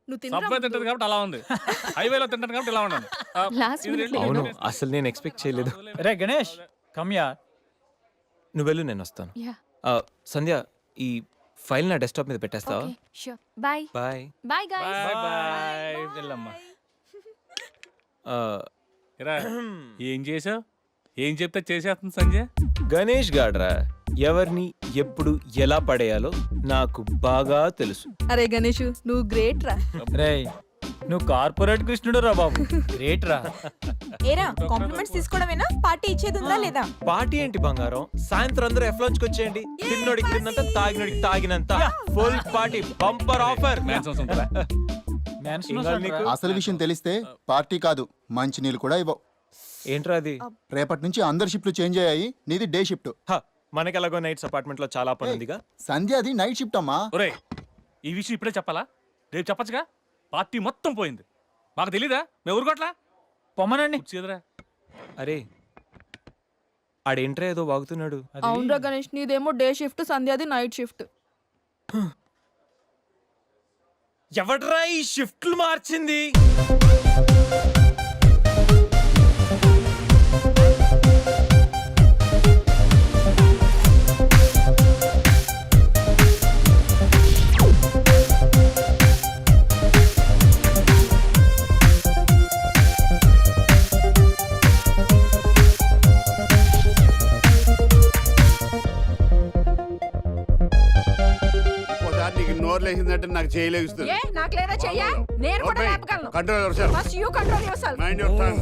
Subway తింటది కాబట్టి అలా ఉంది, హైవేలో తింటాను కాబట్టి ఇలా ఉన్నాను. Last ఇది minute రెండు- లో అవును రెండు- అసలు నేను ఎక్స్పెక్ట్ చేయలేదు. రే గణేష్ కమ్యా. నువ్వు వెళ్ళు, నేను వస్తాను. యా సంధ్య, ఈ ఫైల్ నా డెస్క్టాప్ మీద పెట్టేస్తావా? Okay sure bye bye. Bye guys bye bye. వెళ్ళమ్మా. ఇరా, ఏం చేసావు? ఏం చెప్తే చేసేస్తుంది సంజయ్. గణేష్ గాడ్రా, ఎవరిని ఎప్పుడు ఎలా పడేయాలో నాకు బాగా తెలుసు. అరే గణేష్ నువ్వు గ్రేట్ రా. రే నువ్వు కార్పొరేట్ కృష్ణుడు రా బాబు, గ్రేట్ రా. ఏరా కాంప్లిమెంట్స్ తీసుకోవడమేనా, పార్టీ ఇచ్చేది ఉందా లేదా? పార్టీ ఏంటి బంగారం, సాయంత్రం అందరూ ఎఫ్లాంచ్కి వచ్చేయండి. తిన్నోడికి తిన్నంత, తాగినోడికి తాగినంత, ఫుల్ పార్టీ, బంపర్ ఆఫర్. మ్యాన్సన్స్ ఉంటుందా? మ్యాన్షన్ ఇంకా నీకు? అసలు విషయం తెలిస్తే పార్టీ కాదు మంచి నీళ్ళు కూడా ఇవ్వవు. ఏంట్రా అది? రేపటి నుంచి అందరి షిఫ్ట్లు చేంజ్ అయ్యాయి, నీది డే షిఫ్ట్. మనకి ఎలాగో నైట్స్ అపార్ట్మెంట్ లో చాలా పని ఉందిగా. సంధ్య అది నైట్ షిఫ్ట్ అమ్మా. ఒరేయ్, ఈ విషయం ఇప్పుడే చెప్పాలా? రేపు చెప్పచ్చుగా. పార్టీ మొత్తం పోయింది, మాకు తెలీదా? మేము ఊరుకోట్లా. పొమ్మనండి. కూర్చేదిరా. అరే ఆడేంట్రా ఏదో వాగుతున్నాడు. అవునరా గణేష్ నీదేమో డే షిఫ్ట్, సంధ్యాది నైట్ షిఫ్ట్. ఎవడ్రా ఈ షిఫ్ట్లు మార్చింది? ఒకసారి నీకు నోరు లేచిందంటే నాకు చేయలేస్తుంది. ఏ నాకు లేదా చెయ్యా, నేను కూడా లేపగలను. Control your first you control yourself. Mind your tongue.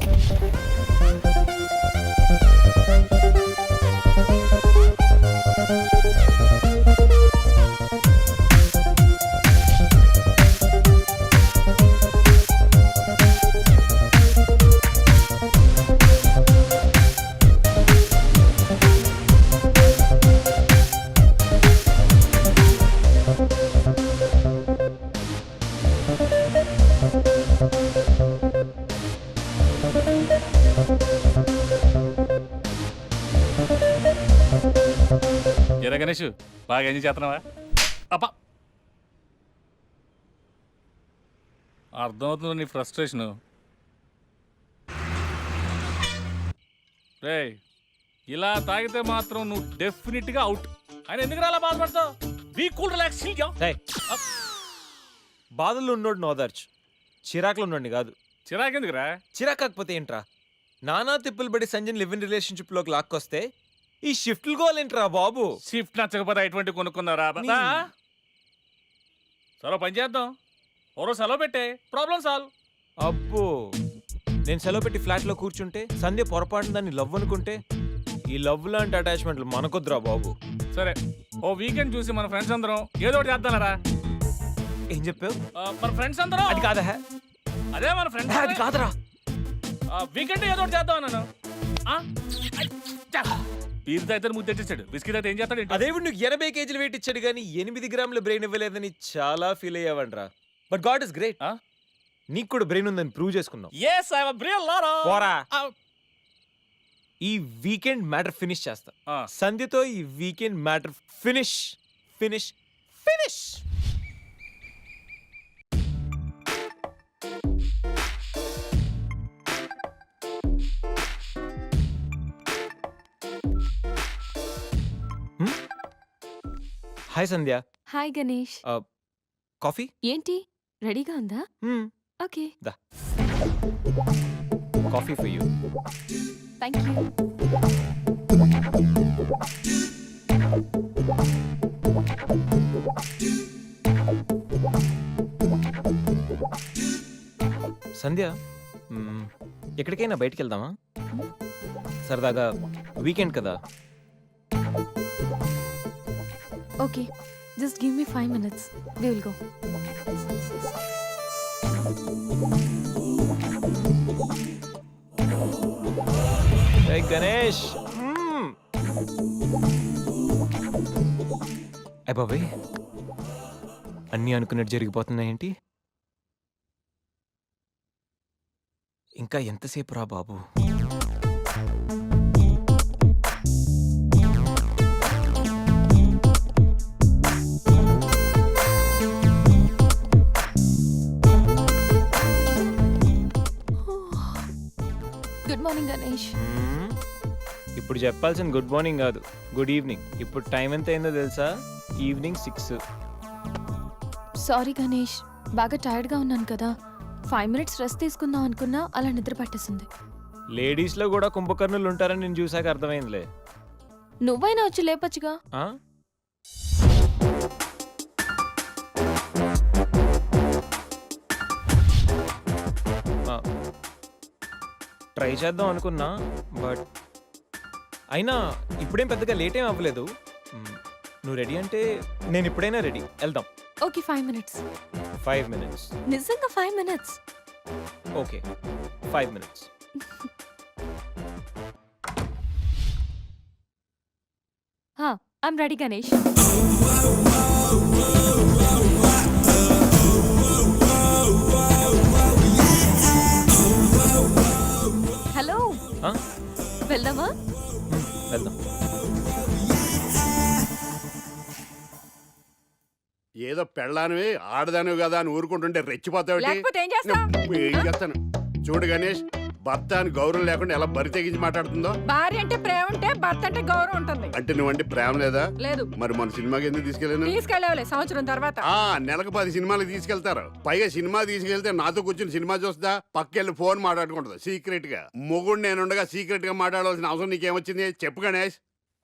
ఎరా గణేష్, బాగా ఎంజాయ్ చేస్తున్నావా? అప్ప అర్థమవుతుంది నీ ఫ్రస్ట్రేషను. రే, ఇలా తాగితే మాత్రం నువ్వు డెఫినెట్గా అవుట్. ఆయన ఎందుకు అలా బాధపడతావు? Be cool, relax. ఏయ్, బాధల్లో ఉన్నోడు నోదార్చు, చిరాకులో ఉన్నోడిని కాదు. చిరాకెందుకురా? చిరాకు కాకపోతే ఏంట్రా? నానా తిప్పులు పడి సంజయ్ లివ్ ఇన్ రిలేషన్షిప్ లోకి లాక్కొస్తే ఈ షిఫ్ట్లు గోలేంట్రా బాబు? షిఫ్ట్ నచ్చకపోతే ఎటువంటి కొనుక్కున్నారా? సరే పని చేద్దాం, ఓరో సెలవు పెట్టే, ప్రాబ్లం సాల్వ్. అబ్బో, నేను సెలవు పెట్టి ఫ్లాట్ లో కూర్చుంటే సంధ్య పొరపాటున దాన్ని లవ్ అనుకుంటే, ఈ లవ్ లాంటి అటాచ్మెంట్లు మనకొద్దురా బాబు. సరే, ఓ వీకెండ్ చూసి మన ఫ్రెండ్స్ అందరం ఏదో ఒకటి చేద్దాంరా. ఏం చెప్పావు? మన ఫ్రెండ్స్ అందరం. అది కాదా? అదే మన ఫ్రెండ్స్. అది కాదురా. వీకెండ్ ఏదో ఒకటి చేద్దాం అన్నాను. పీర్ అయితే ముద్దు తెచ్చేసాడు, బిస్కెట్ అయితే ఏం చేస్తాడు? అదేవిడు నువ్వు 80 కేజీలు వెయిట్ ఇచ్చాడు కానీ 8 గ్రాముల బ్రెయిన్ ఇవ్వలేదని చాలా ఫీల్ అయ్యావంట్రా. బట్ గాడ్ ఇస్ గ్రేట్, నీకు కూడా బ్రెయిన్ ఉందని ప్రూవ్ చేసుకున్నావు. పోరా. ఈ వీకెండ్ మ్యాటర్ ఫినిష్ చేస్తా. సంధ్యతో ఈ weekend matter finish finish finish. Hi Sandhya. Hi Ganesh. Coffee ఏంటి రెడీగా ఉందా? ఓకే దా, coffee for you. Thank you. Sandhya, ఎక్కడికైనా బయటికి వెళ్దామా? సరదాగా వీకెండ్ కదా. Okay just give me 5 minutes. We will go. Hey Ganesh. అయ్య బాబాయ్, అన్నీ అనుకున్నట్టు జరిగిపోతున్నాయేంటి? ఇంకా ఎంతసేపు రా బాబు? Good morning Ganesh. ఇప్పుడు చెప్పాల్సిన గుడ్ మార్నింగ్ కాదు, గుడ్ ఈవినింగ్. ఇప్పుడు టైం ఎంత అయిందో తెలుసా? ఈవినింగ్ 6. సారీ గణేష్, బాగా టైర్డ్గా ఉన్నాను కదా. 5 minutes రెస్ట్ తీసుకుందాం అనుకున్నా, అలా నిద్ర పట్టేసింది. లేడీస్లో కూడా కుంభకర్ణులు ఉంటారని నేను చూసాక అర్థమైందిలే. నువ్వైనా వచ్చి లేపచ్చుగా. ఆ? ట్రై చేద్దాం అనుకున్నా, బట్ అయినా ఇప్పుడేం పెద్దగా లేట్ ఏం అవ్వలేదు. నువ్వు రెడీ అంటే నేను ఇప్పుడైనా రెడీ, వెళ్దాం. Okay 5 minutes. 5 minutes. నిజంగా 5 minutes. Okay 5 minutes. I'm ready Ganesh. Hello, ఆ? వెళ్దామా? వెళ్దాం. ఏదో పెళ్ళానివి ఆడదానివి కదా అని ఊరుకుంటుంటే రెచ్చిపోతావు. లేకపోతే ఏం చేస్తావ్? ఏం చేస్తాను చూడు గణేష్, భర్త అని గౌరవం లేకుండా ఎలా బరి తెగించి మాట్లాడుతుందో. భార్య అంటే ప్రేమ ఉంటే భర్త అంటే గౌరవం ఉంటుంది. అంటే నువ్వంటే ప్రేమ లేదా? లేదు. మరి మన సినిమాకి ఎందుకు తీసుకెళ్ళాను? తీసుకెళ్ళవలే సంవత్సరం తర్వాత. నెలకు 10 సినిమాలకు తీసుకెళ్తారు. పైగా సినిమా తీసుకెళ్తే నాతో కూర్చుని సినిమా చూస్తా, పక్కెళ్ళి ఫోన్ మాట్లాడుకుంటుంది సీక్రెట్ గా. మొగుడు నేనుండగా సీక్రెట్ గా మాట్లాడాల్సిన అవసరం నీకేమొచ్చింది చెప్పు గణేష్.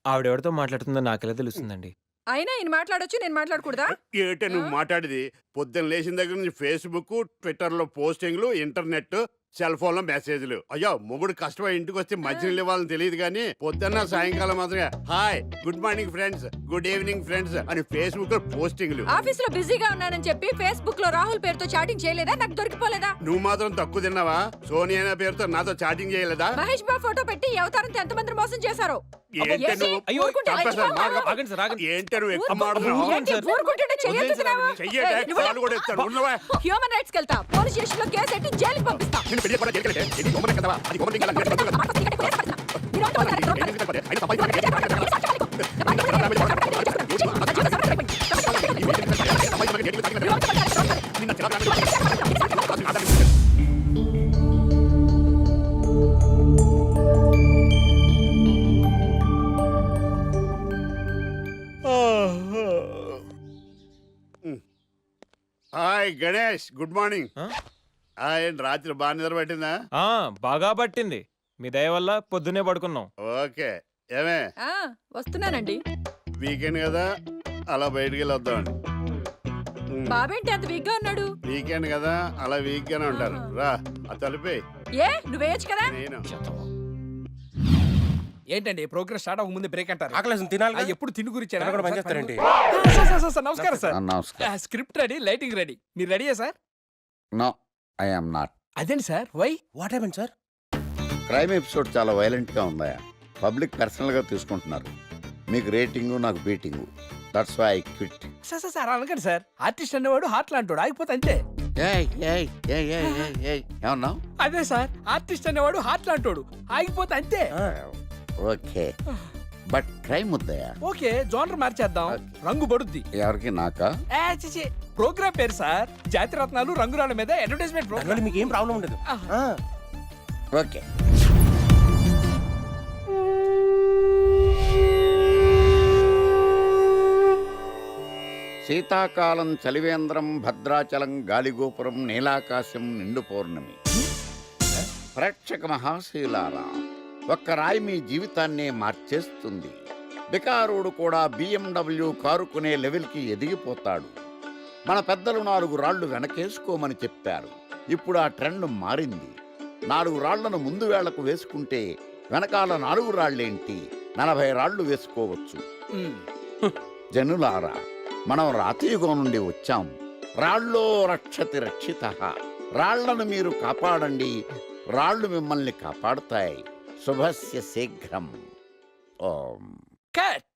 ఆవిడెవరితో మాట్లాడుతుందో నాకెలా తెలుస్తుందండి? అయినా ఈయన మాట్లాడొచ్చు, నేను మాట్లాడకూడదా? ఏటే నువ్వు మాట్లాడేది? పొద్దున్న లేచిన దగ్గర నుంచి ఫేస్బుక్, ట్విట్టర్ లో పోస్టింగ్లు, ఇంటర్నెట్, సెల్ ఫోన్ లో మెసేజ్లు. అయ్యో మొగుడు కష్టమై ఇంటికి వస్తే మంచినీళ్ళు ఇవ్వాలని తెలియదు కానీ పొద్దున్న సాయంకాలం మాత్రమే hi, good morning friends, good evening friends అని ఫేస్బుక్ లో పోస్టింగ్లు. ఆఫీస్ లో బిజీగా ఉన్నానని చెప్పి ఫేస్బుక్ లో రాహుల్ పేరుతో చాటింగ్ చేయలేదా? నాకు దొరికిపోలేదా? నువ్వు మాత్రం తక్కువ తిన్నావా? సోనియా అనే పేరుతో నాతో చాటింగ్ చేయలేదా? మహేష్ బాబు ఫోటో పెట్టి ఈ అవతారంతో ఎంతమంది మోసం చేశారు? ఏంటే నువ్వు? అయ్యో, ఊరుకుంటే చంపేస్తాను. చచ్చిపోతావు. ఆగండి సార్, ఆగండి. ఏంటే నువ్వు ఎక్కువ మాట్లాడుతున్నావు? ఏంటి ఊరుకుంటుంటే చెయ్యెత్తుతున్నావు? చెయ్యేటే ఏయ్, నువ్వు కాలు కూడా ఎత్తాను. ఉన్నవా? హ్యూమన్ రైట్స్ కి వెళ్తా, పోలీస్ స్టేషన్ లో కేసు ఎట్టి జైలుకి పంపిస్తా. నిన్ను పెళ్లి చేసుకోవడానికి ఎక్కడికి? ఇది గొప్పనే కదవా? అది గొప్పనే కదా? నేను బతుకుతా. మీరు ఒకటి ఒకటి ఒకటి ఏంటి ఇది? అయినా తప్పైంది. Hi Ganesh, good morning. ఏంటి రాత్రి బాగా నిద్ర పట్టిందా? బాగా పట్టింది. మీ దయ వల్ల పొద్దునే పడుకున్నాం. ఓకే. ఏమే వస్తున్నానండి. వీకెండ్ కదా, అలా బయటికి వెళ్ళి వద్దామండి. బాబేంటి అంత వీక్ గా ఉన్నాడు? వీకెండ్ కదా, అలా వీక్ గానే ఉంటారు. రా ఆ తలిపే. ఏ నువ్వేయచ్చు కదా? నేను ఏంటండి ప్రోగ్రెస్ స్టార్ట్ అవ్వక ముందు బ్రేక్ అంటారు? ఆకలేసం తినాలి. ఎప్పుడు తిండి గురించి పనిచేస్తారండి. నమస్కారం సార్. నమస్కారం. Script ready, lighting ready. మీరు రెడీయా sir? No, I am not. అదేంటి sir, why? What happen sir? Crime episode చాలా వైలెంట్ గా ఉందా? పబ్లిక్ పర్సనల్ గా తీసుకుంటున్నారు. మీకు రేటింగ్, నాకు beating. That's why I quit. Sir sir sir అనకండి సార్. ఆర్టిస్ట్ అనేవాడు హార్ట్ లాంటోడు, ఆగిపోతే అంతే. ఏమన్నా? అదే సార్, ఆర్టిస్ట్ అనేవాడు హార్ట్ లాంటోడు, ఆగిపోతే అంతే. ఓకే, బట్ క్రైమ్ వద్దయా? ఓకే, జోనర్ మార్చేద్దాం. రంగు పడుద్ది. ఎవరికి? నాకా? ప్రోగ్రామ్ పేరు సార్ జాతి రత్నాలు రంగురాళ్ళ మీద అడ్వర్టైజ్మెంట్ ప్రోగ్రామ్. మీకు ఏం ప్రాబ్లం ఉండదు. ఓకే. శీతాకాలం చలివేంద్రం, భద్రాచలం గాలిగోపురం, నీలాకాశం, నిండు పౌర్ణమి. ప్రేక్షక మహాశీలారా, ఒక్క రాయి మీ జీవితాన్నే మార్చేస్తుంది. బికారుడు కూడా BMW కారు కొనే లెవెల్కి ఎదిగిపోతాడు. మన పెద్దలు 4 రాళ్లు వెనకేసుకోమని చెప్పారు. ఇప్పుడు ఆ ట్రెండ్ మారింది. 4 రాళ్లను ముందు వేళ్లకు వేసుకుంటే వెనకాల 4 రాళ్లేంటి 40 రాళ్లు వేసుకోవచ్చు. జనులారా, మనం రాతియుగం నుండి వచ్చాం. రాళ్ళో రక్షతి రక్షితః. రాళ్లను మీరు కాపాడండి, రాళ్ళు మిమ్మల్ని కాపాడుతాయి. శుభస్య శీఘ్రం. ఓం. కట్.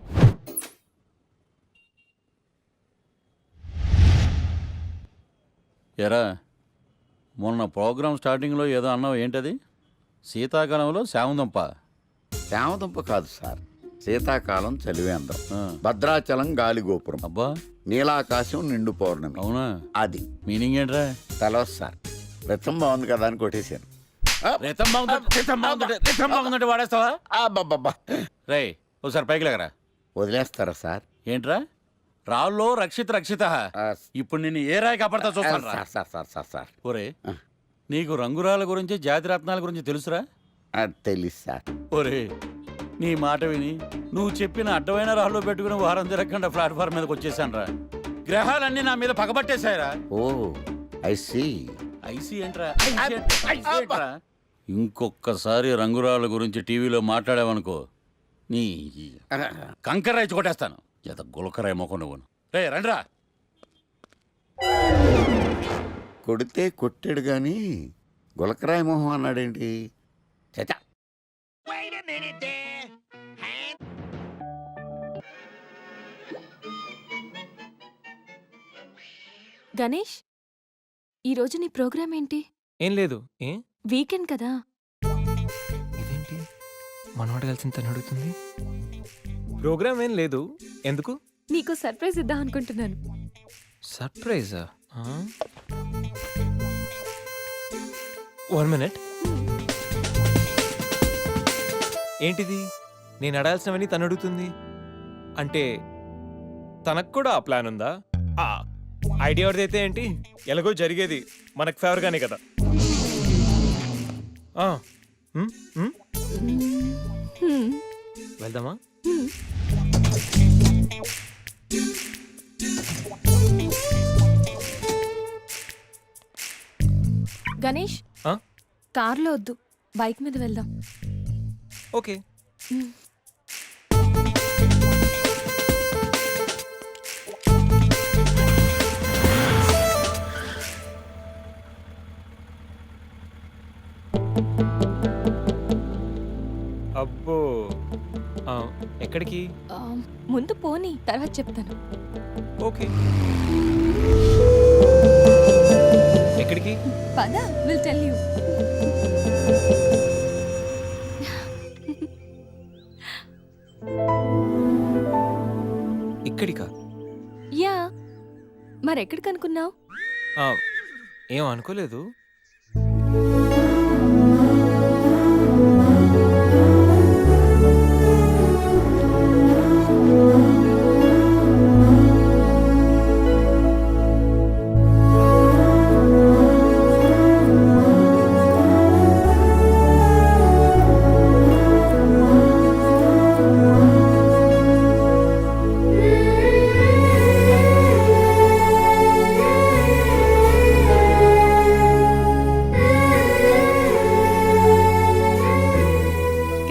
ఎరా, మొన్న ప్రోగ్రామ్ స్టార్టింగ్లో ఏదో అన్నావు, ఏంటది? శీతాకాలంలో శామందంప. శామదుంప కాదు సార్, శీతాకాలం చలివేంద్రం, భద్రాచలం గాలిగోపురం, అబ్బా, నీలాకాశం, నిండు పౌర్ణమి. అవునా? అది మీనింగ్ ఏంట్రా? తెలవదు సార్. రతం బాగుంది కదా అని కొట్టేశాను. రితం బాగుందంటే వాడేస్తావా? అబ్బబ్బబ్బా. రే ఒకసారి పైకి లేకరా. వదిలేస్తారా సార్? ఏంట్రా రాళ్ళో రక్షిత ఆ, ఇప్పుడు నిన్ను ఏ రాయి కాపాడతా చూస్తాను రా. Sir sir sir sir sir ఒరే నీకు రంగురాల గురించి జాతి రత్నాల గురించి తెలుసురా? తెలీదు సార్. ఒరే నీ మాట విని నువ్వు చెప్పిన అడ్డమైన రాళ్ళు పెట్టుకుని వారం తిరగకుండా ప్లాట్ఫామ్ మీదకి వచ్చేసాను రా. గ్రహాలన్నీ నా మీద పగబట్టేశాయరా. ఓ ఐ సీ. ఐసీ ఏంట్రా? ఇంకొక్కసారి రంగురాళ్ళ గురించి టీవీలో మాట్లాడావనుకో నీ కంకర రైచి కొట్టేస్తాను. జత గులకరాయి మొక్క నువ్వును. రే రండ్రా. కొడితే కొట్టాడు గాని గులకరాయి మొహం అన్నాడేంటి? చచా. గణేష్ ఈరోజు నీ ప్రోగ్రామ్ ఏంటి? ఏం లేదు. ఏ వీకెండ్ కదా. ఇదేంటి మనవాడు కలిసి తను అడుగుతుంది? ప్రోగ్రామ్ ఏం లేదు. ఎందుకు? నీకు సర్ప్రైజ్ ఇద్దాం అనుకుంటున్నాను. సర్ప్రైజా? 1 minute. ఏంటిది? నేను అడాల్సినవని తను అడుగుతుంది అంటే తనకు కూడా ఆ ప్లాన్ ఉందా? ఐడియా ఎవరిదైతే ఏంటి, ఎలాగో జరిగేది మనకు ఫేవర్గానే కదా. వెళ్దామా? గణేష్ కార్లో వద్దు, బైక్ మీద వెళ్దాం. ఓకే. అబ్బో, ఎక్కడికి? ముందు పోనీ, తర్వాత చెప్తాను. ఓకే. ఎక్కడికి? పద, విల్ టెల్ యూ. ఇక్కడికా? యా, మరెక్కడికి అనుకున్నావు? ఏం అనుకోలేదు.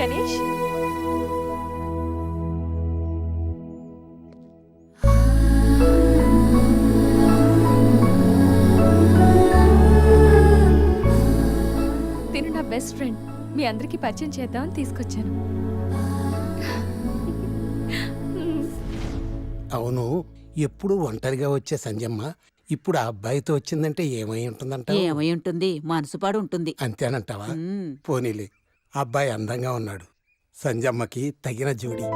గణేష్, తిను నా బెస్ట్ ఫ్రెండ్. మీ అందరికీ పరిచయం చేద్దామని తీసుకొచ్చాను. అవును, ఎప్పుడు ఒంటరిగా వచ్చే సంజమ్మ ఇప్పుడు ఆ అబ్బాయితో వచ్చిందంటే ఏమై ఉంటుందంట? ఏమై ఉంటుంది, మనసుపాడు ఉంటుంది. అంతేనంటావా? పోనీలే, అబ్బాయి అందంగా ఉన్నాడు, సంజమ్మకి తగిన జోడి.